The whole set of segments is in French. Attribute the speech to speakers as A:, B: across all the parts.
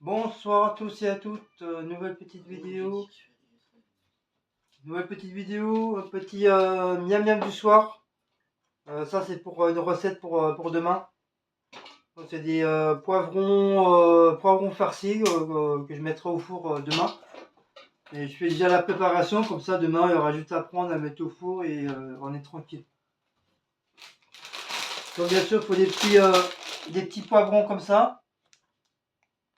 A: Bonsoir à tous et à toutes, nouvelle petite vidéo, petit miam miam du soir. Ça c'est pour une recette pour demain. C'est des poivrons farcis que je mettrai au four demain. Et je fais déjà la préparation, comme ça demain il y aura juste à prendre, à mettre au four et on est tranquille. Donc bien sûr il faut des petits poivrons comme ça.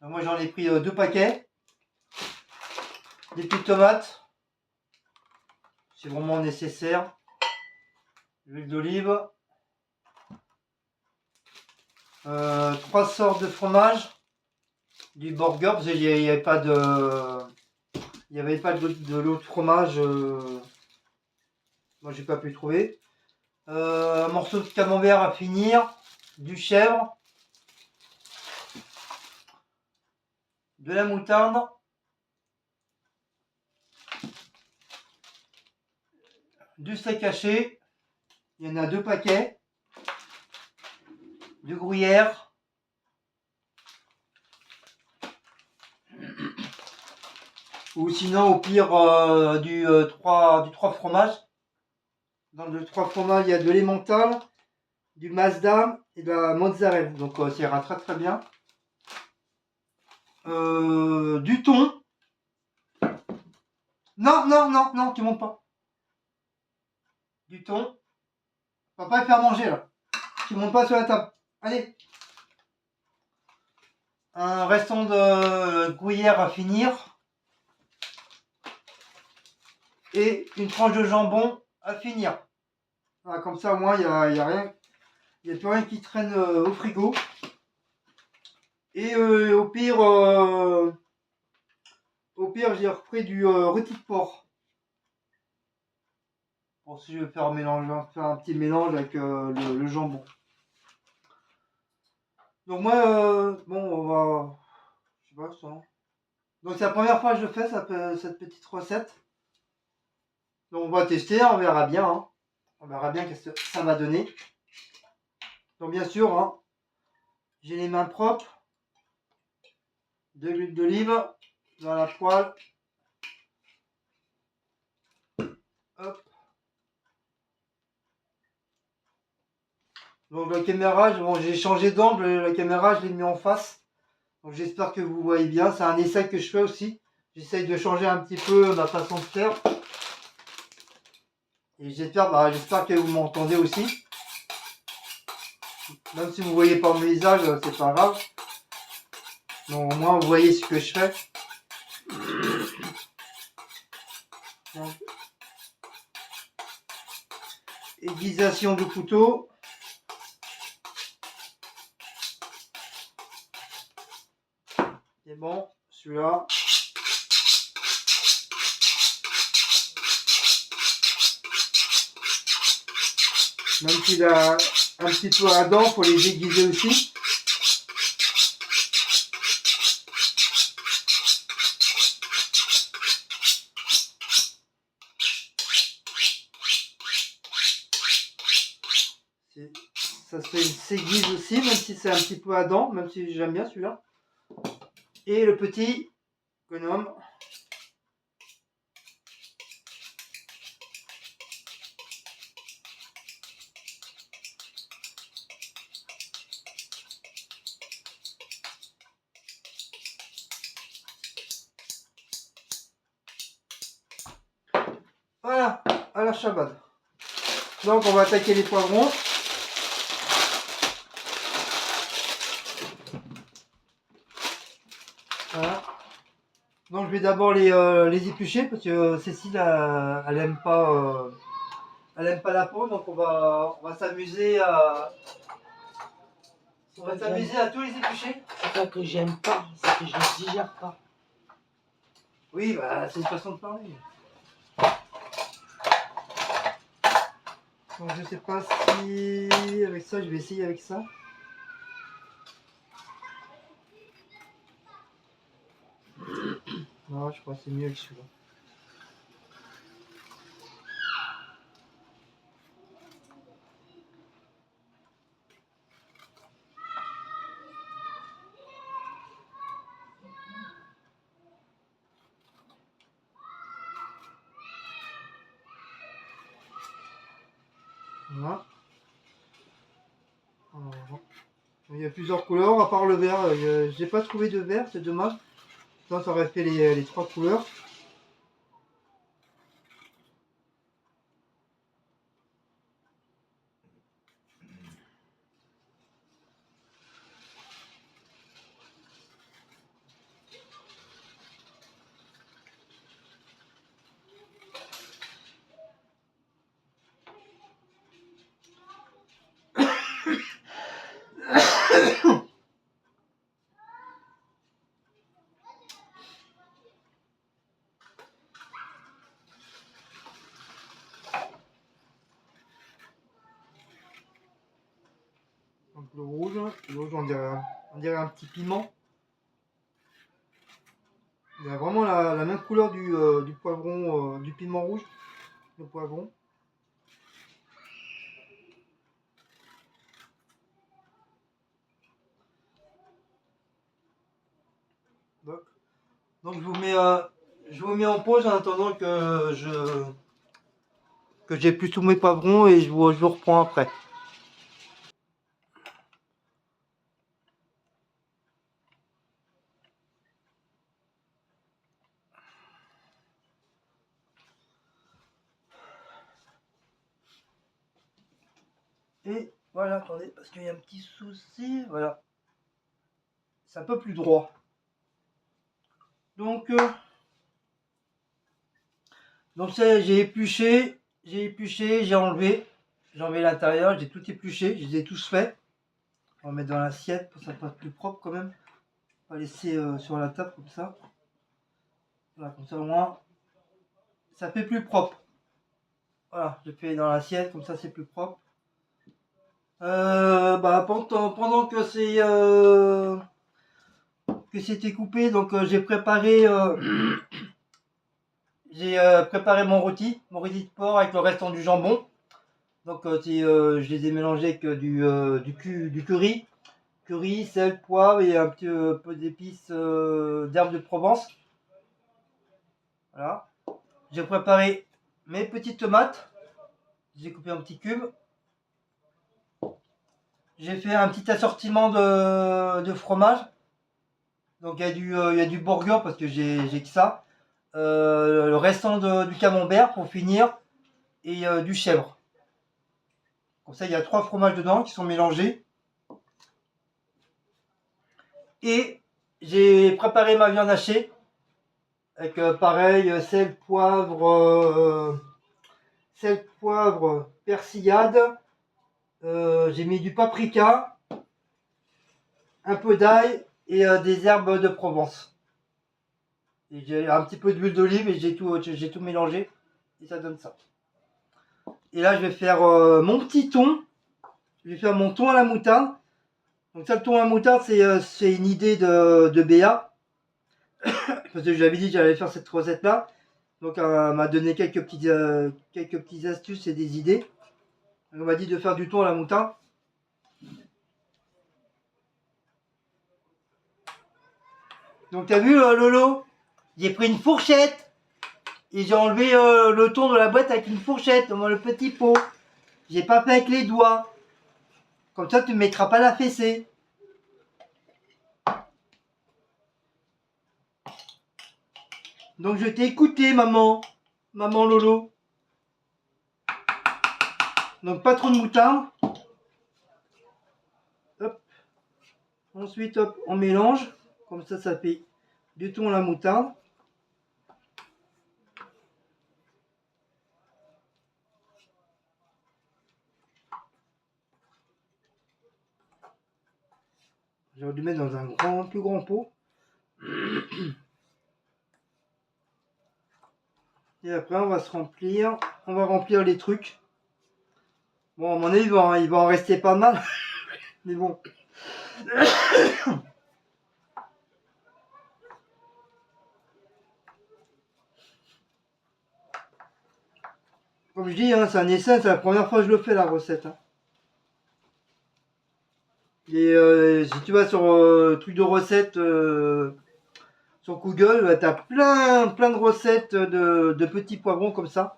A: Donc, moi j'en ai pris 2 paquets. Des petites tomates. C'est vraiment nécessaire. L'huile d'olive. 3 sortes de fromage. Du burger, parce qu'il n'y avait pas de l'autre fromage. Moi j'ai pas pu trouver. Un morceau de camembert à finir. Du chèvre. De la moutarde. Du steak haché. Il y en a 2 paquets. Du gruyère. Ou sinon au pire du 3 fromages. Dans le 3 fromages il y a de l'emmental, du masdam et de la mozzarella. Donc ça ira très très bien. Du thon. Non, tu montes pas. Du thon. Papa il fait à manger là. Tu montes pas sur la table. Allez. Un restant de gruyère à finir. Et une tranche de jambon à finir. Voilà, comme ça au moins il n'y a rien. Il n'y a plus rien qui traîne au frigo. Et au pire j'ai repris du rôti de porc. Bon, si je vais faire un petit mélange avec le jambon. Donc moi, bon, on va, je sais pas ça. Donc c'est la première fois que je fais cette petite recette. Donc on va tester, on verra bien. Hein. On verra bien qu'est-ce que ça va donner. Donc bien sûr, hein, j'ai les mains propres. De l'huile d'olive dans la poêle. Hop. Donc la caméra, bon, j'ai changé d'angle, la caméra je l'ai mis en face. Donc j'espère que vous voyez bien. C'est un essai que je fais aussi. J'essaye de changer un petit peu ma façon de faire. Et j'espère que vous m'entendez aussi. Même si vous ne voyez pas mon visage, c'est pas grave. Donc au moins vous voyez ce que je fais. Donc, aiguisation du couteau. C'est bon, celui-là. Même s'il a un petit peu à dents, il faut les aiguiser aussi. Ça s'aiguise aussi, même si c'est un petit peu à dents, même si j'aime bien celui-là. Et le petit bonhomme. Voilà, à la Shabbat. Donc on va attaquer les poivrons. Voilà. Donc je vais d'abord les éplucher parce que Cécile elle aime pas la peau, donc on va s'amuser à tous les éplucher.
B: C'est pas que j'aime pas, c'est que je ne digère pas.
A: Oui, bah c'est une façon de parler. Donc je sais pas si avec ça, je vais essayer avec ça. Non, je crois que c'est mieux avec celui-là. Voilà. Alors, il y a plusieurs couleurs, à part le vert. J'ai pas trouvé de vert, c'est dommage. Ça aurait fait les 3 couleurs. Donc le rouge on dirait un petit piment. Il a vraiment la même couleur du poivron, du piment rouge, le poivron. Donc je vous mets en pause en attendant que j'ai plus tous mes poivrons et je vous reprends après. Et voilà, attendez, parce qu'il y a un petit souci, voilà. C'est un peu plus droit. Donc j'ai épluché, j'ai enlevé l'intérieur, j'ai tout épluché, je les ai tous faits. On va mettre dans l'assiette pour que ça fasse plus propre quand même. On va laisser sur la table comme ça. Voilà, comme ça au moins ça fait plus propre. Voilà, je fais dans l'assiette, comme ça c'est plus propre. Pendant que c'était coupé, donc j'ai préparé mon rôti de porc avec le restant du jambon. Donc je les ai mélangés avec du curry, sel, poivre et un petit peu d'épices d'herbes de Provence. Voilà. J'ai préparé mes petites tomates. J'ai coupé en petits cubes. J'ai fait un petit assortiment de fromage. Donc il y a du burger parce que j'ai que ça. Le restant du camembert pour finir. Et du chèvre. Comme ça, il y a 3 fromages dedans qui sont mélangés. Et j'ai préparé ma viande hachée. Avec pareil, sel, poivre, persillade. J'ai mis du paprika, un peu d'ail et des herbes de Provence. Et j'ai un petit peu d'huile d'olive et j'ai tout mélangé et ça donne ça. Et là je vais faire mon petit thon. Je vais faire mon thon à la moutarde. Donc ça, le thon à la moutarde, c'est une idée de Béa. Parce que je lui avais dit que j'allais faire cette recette là. Donc elle m'a donné quelques petites astuces et des idées. Elle m'a dit de faire du thon à la moutarde. Donc t'as vu Lolo, j'ai pris une fourchette et j'ai enlevé le thon de la boîte avec une fourchette dans le petit pot. J'ai pas fait avec les doigts. Comme ça tu ne mettras pas la fessée. Donc je t'ai écouté maman Lolo. Donc pas trop de moutarde. Hop. Ensuite hop, on mélange. Comme ça fait du thon à la moutarde. J'aurais dû mettre dans un plus grand pot. Et après on va remplir les trucs. Bon, à mon avis, il va en rester pas mal. Mais bon. Comme je dis, hein, c'est un essai, c'est la première fois que je le fais la recette. Hein. Et si tu vas sur truc de recettes sur Google, tu as plein de recettes de petits poivrons comme ça.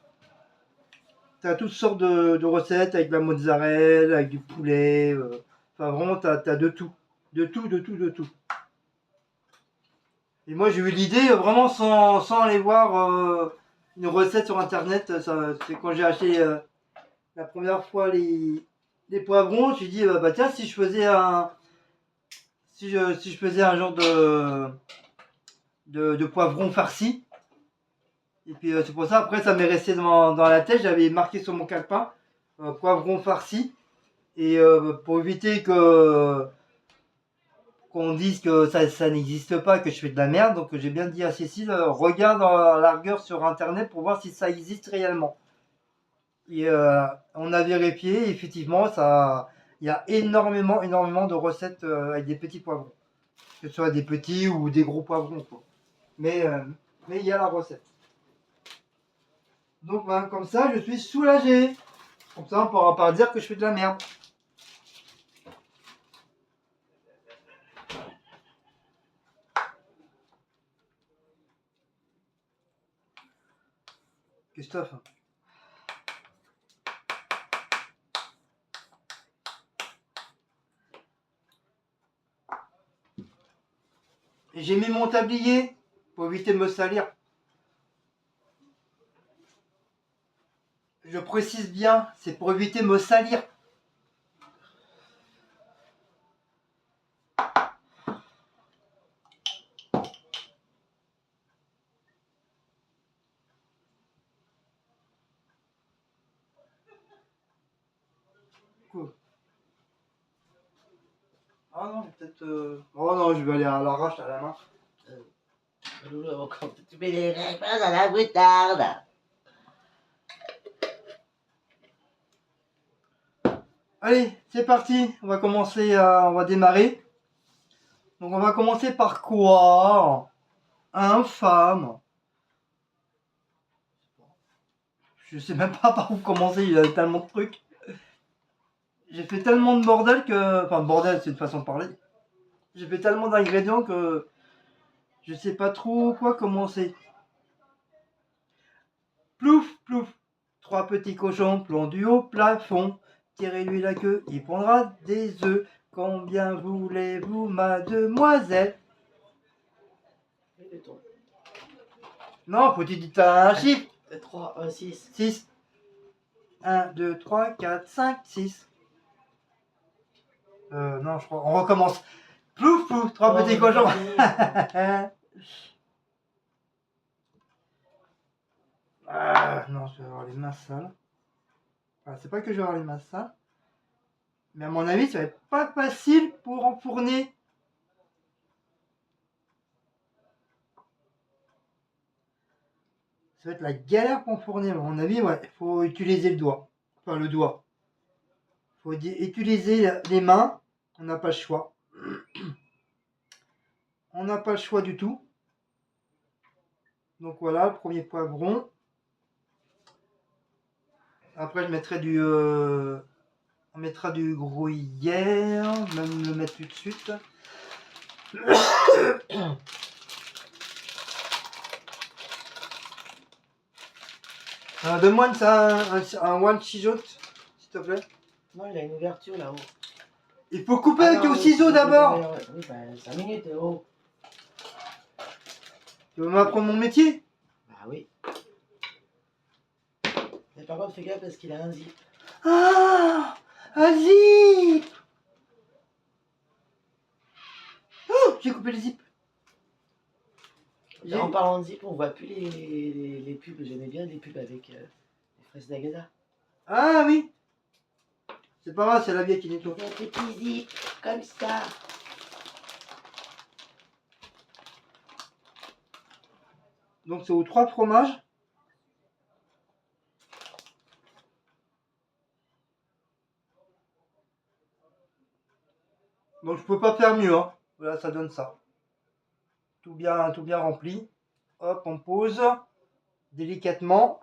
A: t'as toutes sortes de recettes avec de la mozzarella, avec du poulet. Enfin, vraiment, t'as de tout. De tout, de tout, de tout. Et moi, j'ai eu l'idée vraiment sans aller voir une recette sur internet. C'est quand j'ai acheté la première fois les poivrons, j'ai dit bah tiens, si je faisais si je faisais un genre de poivron farci. Et puis c'est pour ça, après, ça m'est resté dans la tête. J'avais marqué sur mon calepin poivron farci. Et pour éviter qu'on dise que ça n'existe pas, que je fais de la merde, donc j'ai bien dit à Cécile, regarde à la rigueur sur internet pour voir si ça existe réellement. Et on a vérifié, effectivement, il y a énormément de recettes avec des petits poivrons. Que ce soit des petits ou des gros poivrons, quoi. Mais il y a la recette. Donc voilà, comme ça, je suis soulagé. Comme ça, on pourra pas dire que je fais de la merde. Christophe. J'ai mis mon tablier pour éviter de me salir. Je précise bien, c'est pour éviter de me salir. Cool. Ah non, peut-être. Oh non, je vais aller à l'arrache à la main.
B: Quand tu mets les repas dans la moutarde.
A: Allez, c'est parti. On va commencer, on va démarrer. Donc on va commencer par quoi? Infâme. Je sais même pas par où commencer, il y a tellement de trucs. J'ai fait tellement de bordel que... Enfin, bordel, c'est une façon de parler. J'ai fait tellement d'ingrédients que je sais pas trop quoi commencer. Plouf, plouf. 3 petits cochons pendus au plafond. Tirez-lui la queue, il pondra des œufs. Combien voulez-vous, mademoiselle? Non, faut que tu dises un chiffre.
B: 3, 6.
A: 6. 1, 2, 3, 4, 5, 6. Non, je crois. On recommence. Plouf, plouf, 3 petits cochons. Ah, non, je vais avoir les mains sales. Enfin, c'est pas que je vais avoir les mains sales. Mais à mon avis, ça va être pas facile pour enfourner. Ça va être la galère pour enfourner. À mon avis, ouais, il faut utiliser le doigt. Enfin, le doigt. Il faut utiliser les mains. On n'a pas le choix. On n'a pas le choix du tout. Donc voilà, le premier poivron. Après, je mettrai on mettra du gruyère. Même le mettre tout de suite. Donne-moi un one ciseau, s'il te plaît.
B: Non, il a une ouverture là-haut.
A: Il faut couper avec au ciseau d'abord.
B: Oui, 5 minutes, oh.
A: Tu veux m'apprendre mon métier?
B: Bah oui. Mais par contre, fais gaffe parce qu'il a un zip.
A: Ah, un zip. Oh, j'ai coupé le zip.
B: En parlant de zip, on voit plus les pubs. J'aimais bien les pubs avec les fraises d'Agatha.
A: Ah oui. C'est pas grave, c'est la vieille qui nettoie.
B: Il y a des petits zips, comme ça.
A: Donc c'est aux 3 fromages. Donc je peux pas faire mieux, hein. Voilà, ça donne ça. Tout bien rempli. Hop, on pose délicatement.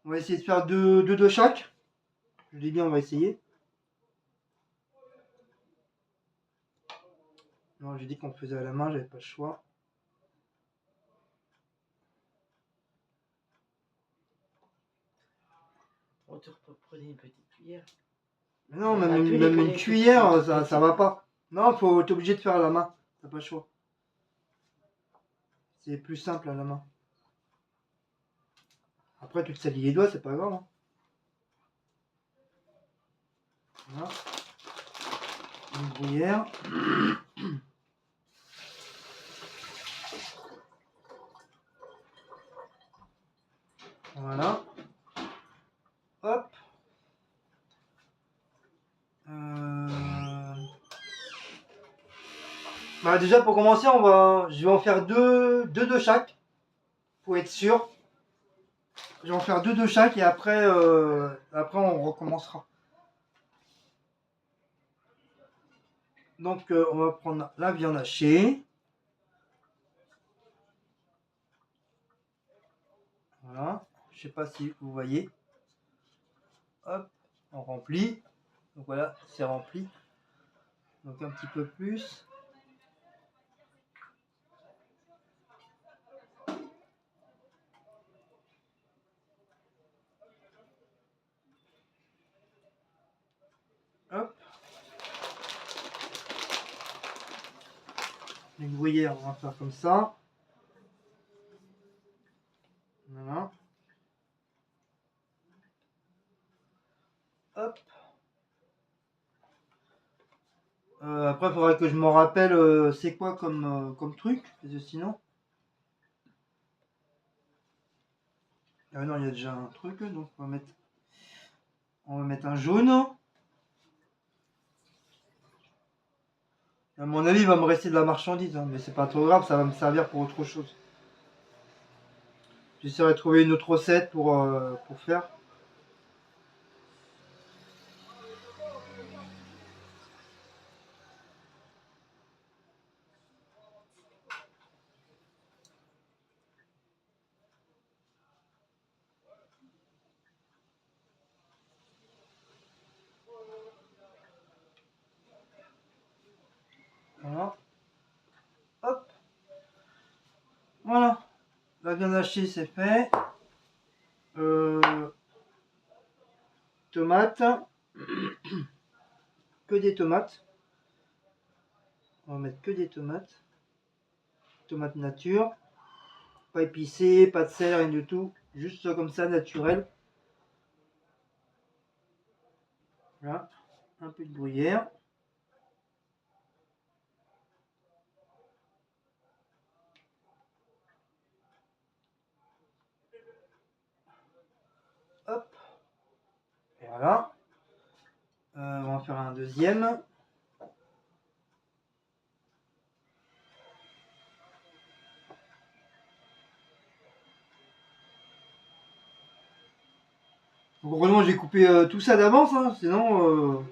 A: On va essayer de faire deux de chaque. Je dis bien, on va essayer. Non, j'ai dit qu'on faisait à la main, j'avais pas le choix.
B: prenez une petite cuillère.
A: Mais non,
B: On a
A: même,
B: plus
A: même
B: les
A: une
B: tout
A: cuillère,
B: petits,
A: ça va pas. Non, t'es obligé de faire à la main. T'as pas le choix. C'est plus simple à la main. Après, tu te salis les doigts, c'est pas grave. Hein. Voilà. Une gruyère. Voilà. Hop. Bah déjà pour commencer, je vais en faire deux de chaque pour être sûr. Je vais en faire deux de chaque et après on recommencera. Donc on va prendre la viande hachée. Voilà. Je sais pas si vous voyez. Hop, on remplit. Donc voilà, c'est rempli. Donc un petit peu plus. Hop. Une gruyère, on va faire comme ça. Voilà. Hop. Après, il faudrait que je me rappelle c'est quoi comme truc, parce que sinon. Ah non, il y a déjà un truc, donc on va mettre un jaune. À mon avis, il va me rester de la marchandise, hein, mais c'est pas trop grave, ça va me servir pour autre chose. J'essaierai de trouver une autre recette pour faire. Voilà. Hop. Voilà. La viande hachée, c'est fait. Tomates. Que des tomates. On va mettre que des tomates. Tomates nature. Pas épicées, pas de sel, rien du tout. Juste comme ça, naturel. Voilà. Un peu de gruyère. Hop. Et voilà. On va en faire un deuxième. Donc, heureusement, j'ai coupé tout ça d'avance, hein, sinon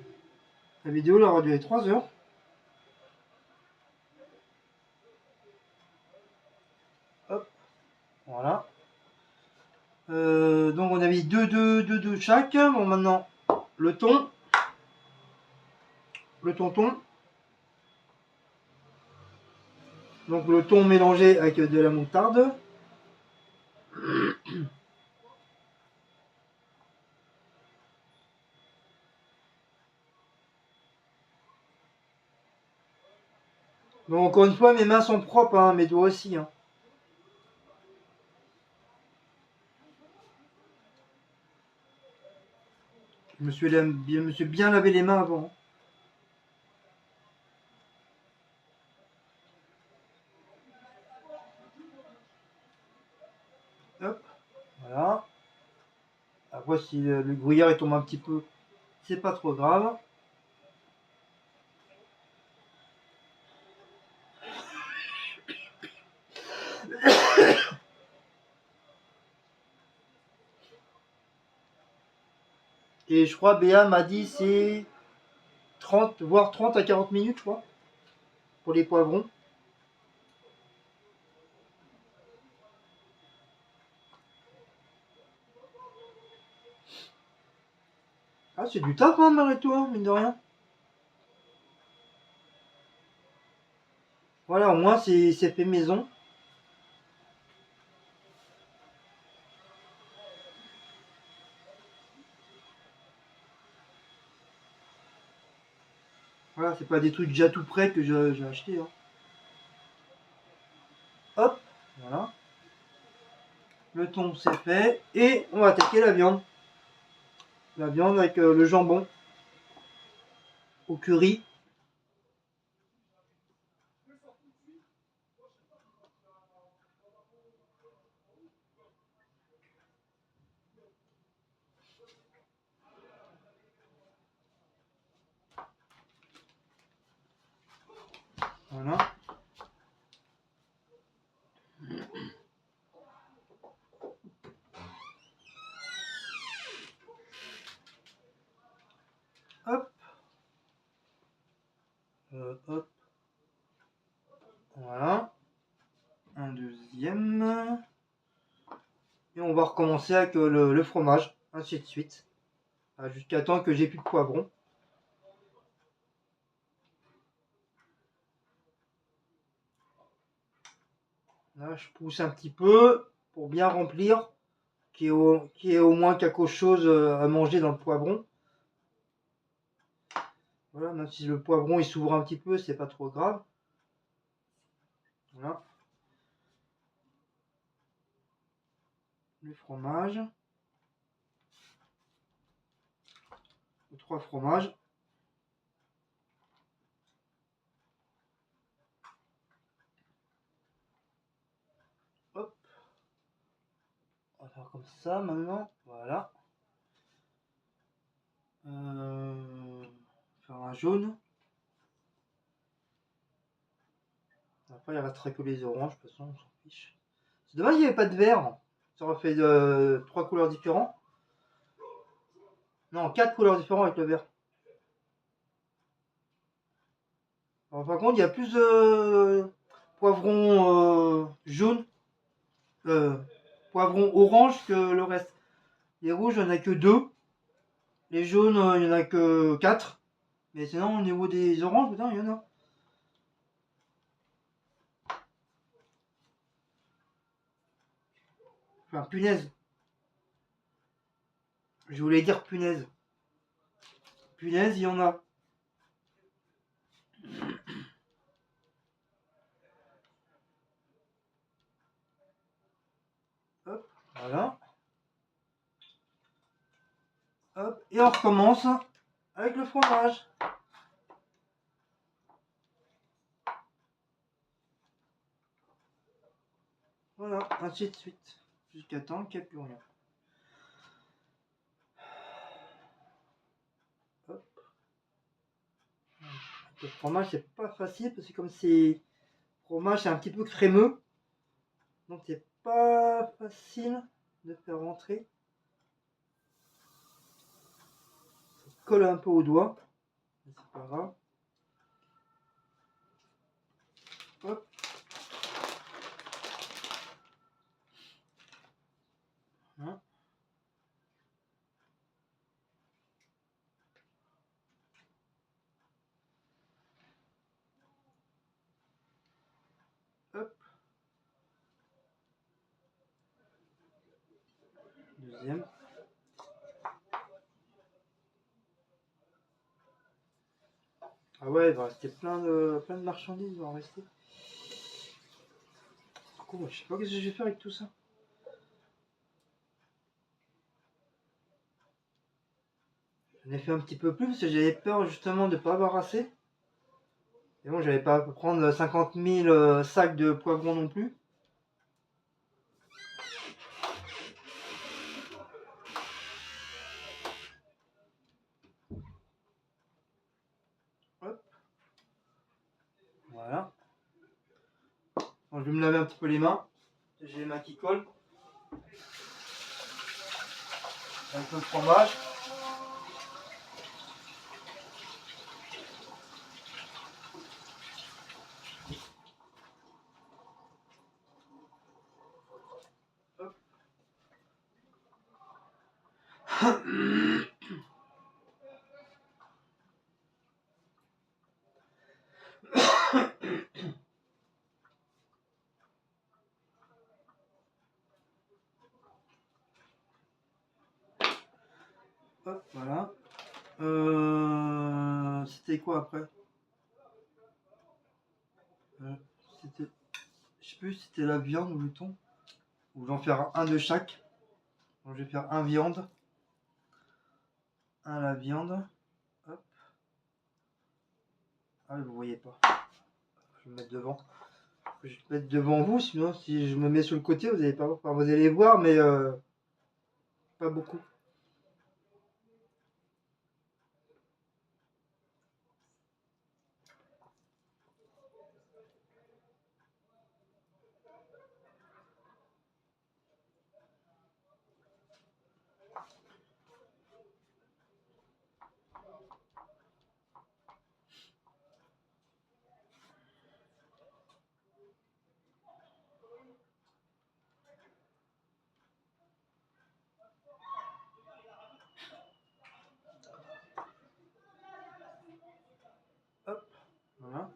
A: la vidéo elle aurait duré 3 heures. Hop, voilà. Donc on a mis deux de chaque. Bon, maintenant, le thon. Le tonton. Donc le thon mélangé avec de la moutarde. Donc encore une fois, mes mains sont propres, hein, mes doigts aussi. Hein. Je me suis bien lavé les mains avant. Hop, voilà. Après, si le gruyère il tombe un petit peu, c'est pas trop grave. Et je crois Béa m'a dit c'est 30, voire 30 à 40 minutes, je crois, pour les poivrons. Ah, c'est du taf, hein, malgré tout, hein, mine de rien. Voilà, au moins, c'est fait maison. Voilà, c'est pas des trucs déjà tout prêts que j'ai acheté. Hein. Hop, voilà. Le thon c'est fait. Et on va attaquer la viande. La viande avec le jambon au curry. Voilà. Hop. Hop. Voilà. Un deuxième. Et on va recommencer avec le fromage. Ainsi de suite. Jusqu'à temps que j'ai plus de poivron. Là, je pousse un petit peu pour bien remplir. Qu'il y ait au moins quelque chose à manger dans le poivron. Voilà, même si le poivron il s'ouvre un petit peu, c'est pas trop grave. Voilà. Le fromage. 3 fromages. Hop. On va faire comme ça maintenant. Voilà. Faire un jaune. Après, il resterait que les oranges, de toute façon, on s'en fiche. C'est dommage qu'il n'y avait pas de vert. Ça aurait fait 3 couleurs différentes. Non, 4 couleurs différentes avec le vert. Alors, par contre, il y a plus de poivrons jaunes, poivrons orange que le reste. Les rouges, il n'y en a que 2. Les jaunes, il n'y en a que 4. Mais sinon, au niveau des oranges, putain, il y en a. Enfin, punaise. Je voulais dire punaise. Punaise, il y en a. Hop, voilà. Hop, et on recommence avec le fromage. Voilà, ainsi de suite. Jusqu'à temps qu'il n'y ait plus rien. Hop. Le fromage, c'est pas facile parce que comme c'est fromage, c'est un petit peu crémeux. Donc c'est pas facile de faire rentrer. Ça colle un peu au doigt. Mais c'est pas grave. Hop. Hein. Hop. Deuxième. Ah ouais, il va rester plein de marchandises, il va en rester. Du coup, je sais pas ce que je vais faire avec tout ça. J'en ai fait un petit peu plus parce que j'avais peur justement de ne pas avoir assez. Et bon, j'avais pas à prendre 50 000 sacs de poivrons non plus. Hop. Voilà. Bon, je vais me laver un petit peu les mains. J'ai les mains qui collent. Un peu de fromage. Hop. Hop, voilà. C'était quoi après? c'était, je sais plus si c'était la viande ou le thon, ou j'en faire un de chaque. Donc je vais faire un viande, un la viande. Hop. Ah vous voyez pas. Je vais me mettre devant. Je vais me mettre devant vous, sinon si je me mets sur le côté, vous allez pas voir. Enfin, vous allez voir, mais pas beaucoup. Hop, voilà.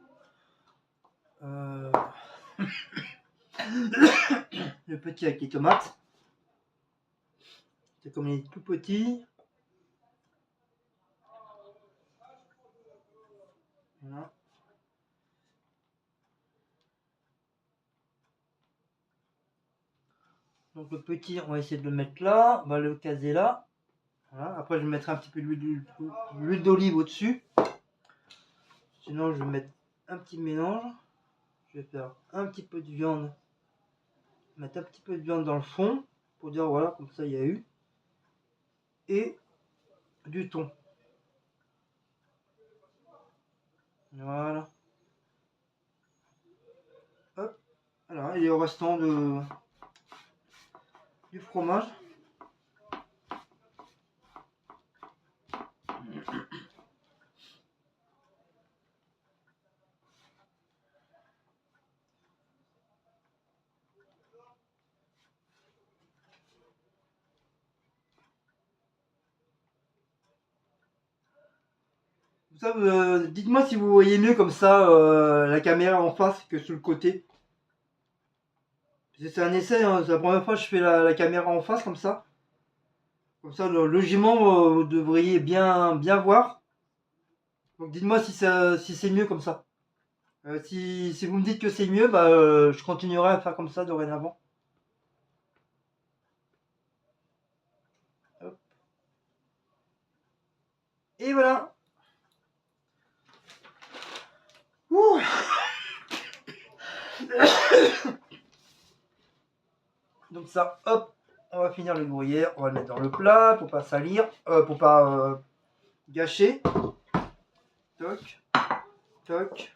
A: Le petit avec les tomates. C'est comme il est tout petit. Voilà. Donc le petit, on va essayer de le mettre là. On va le caser là. Voilà. Après, je mettrai un petit peu d'huile d'olive au-dessus. Sinon, je vais mettre un petit mélange. Je vais faire un petit peu de viande. Mettre un petit peu de viande dans le fond. Pour dire, voilà, comme ça, il y a eu. Et du thon. Voilà. Hop. Alors, il est au restant du fromage. Ça, dites-moi si vous voyez mieux comme ça la caméra en face que sur le côté. C'est un essai, hein, c'est la première fois que je fais la caméra en face comme ça. Comme ça, logiquement, vous devriez bien voir. Donc dites-moi si c'est mieux comme ça. Si vous me dites que c'est mieux, bah, je continuerai à faire comme ça dorénavant. Hop. Et voilà. Ouh. Donc ça, hop, on va finir le gruyère, on va le mettre dans le plat pour pas salir, pour pas gâcher. Toc, toc,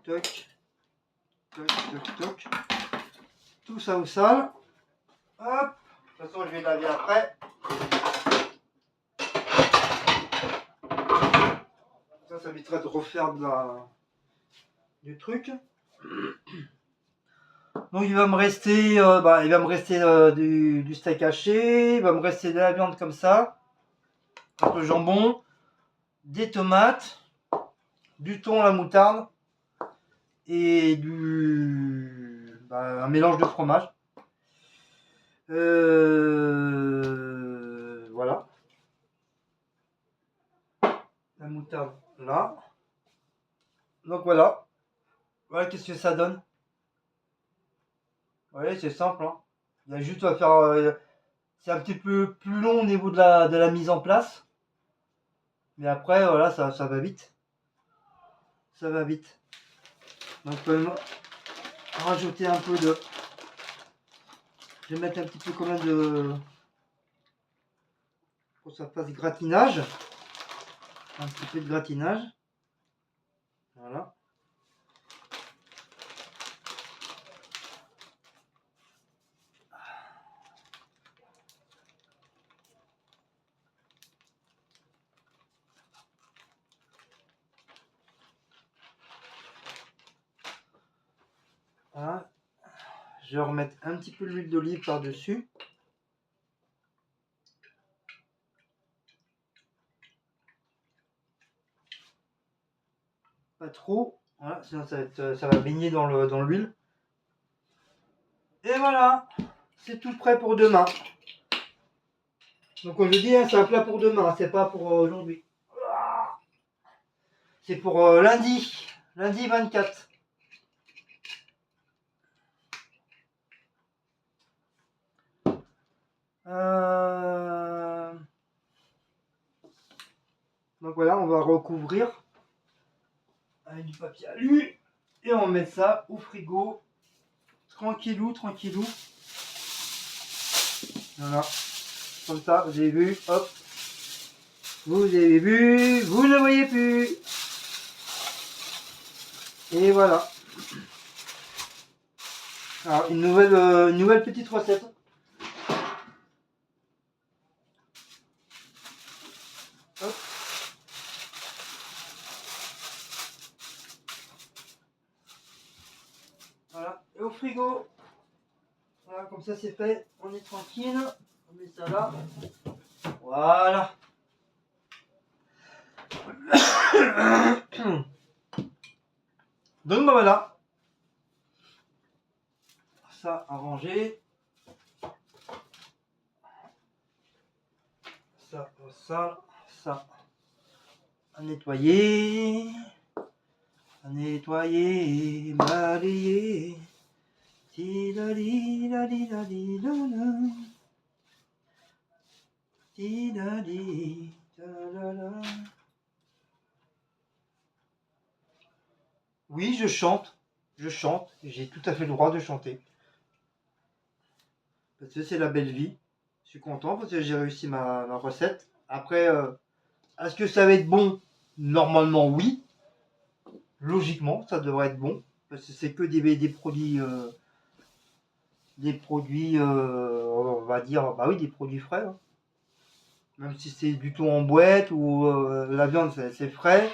A: toc, toc, toc, toc. Tout ça au sale. Hop. De toute façon, je vais laver après. Ça évitera de refaire du truc. Donc il va me rester, du steak haché, il va me rester de la viande comme ça, un peu de jambon, des tomates, du thon à la moutarde et un mélange de fromage. Voilà. La moutarde là. Donc voilà. Voilà qu'est-ce que ça donne. Vous voyez, c'est simple. Hein. Il y a juste à faire. C'est un petit peu plus long au niveau de la mise en place. Mais après, voilà, ça va vite. Ça va vite. Donc, on peut rajouter un peu de. Je vais mettre un petit peu quand même de. Pour que ça fasse gratinage. Un petit peu de gratinage. Voilà. Voilà. Je vais remettre un petit peu d'huile d'olive par-dessus. Pas trop. Voilà, sinon ça va baigner dans l'huile. Et voilà. C'est tout prêt pour demain. Donc comme je dis, hein, c'est un plat pour demain. C'est pas pour aujourd'hui. C'est pour lundi. Lundi 24. Donc voilà, on va recouvrir avec du papier alu et on met ça au frigo, tranquillou, tranquillou. Voilà, comme ça, vous avez vu, hop, vous avez vu, vous ne voyez plus. Et voilà. Alors, une nouvelle petite recette. Hop. Voilà, et au frigo. Voilà, comme ça c'est fait, on est tranquille. On met ça là. Voilà. Donc bah voilà. Ça à ranger. Ça à nettoyer. À nettoyer, balayer. Tidali, dali, dali, dala. Tidali, dalala. Oui, je chante, j'ai tout à fait le droit de chanter. Parce que c'est la belle vie. Je suis content parce que j'ai réussi ma recette. Après, est-ce que ça va être bon? Normalement, oui. Logiquement, ça devrait être bon. Parce que c'est que des produits, on va dire, bah oui, des produits frais, hein. Même si c'est du thon en boîte ou la viande, c'est frais.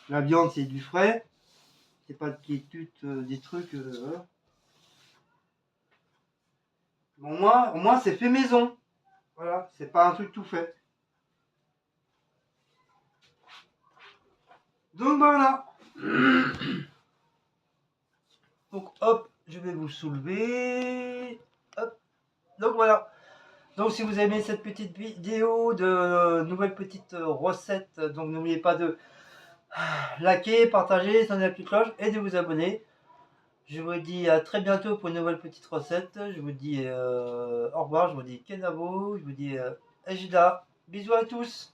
A: La viande, c'est du frais. C'est pas des trucs. Voilà. Bon, au moins, c'est fait maison. Voilà, c'est pas un truc tout fait. Donc voilà. Donc hop, je vais vous soulever. Hop. Donc voilà. Donc si vous aimez cette petite vidéo de nouvelles petites recettes, donc n'oubliez pas de liker, partager, sonner la petite cloche et de vous abonner. Je vous dis à très bientôt pour une nouvelle petite recette. Je vous dis au revoir, je vous dis Kenavo, je vous dis Ejida. Bisous à tous.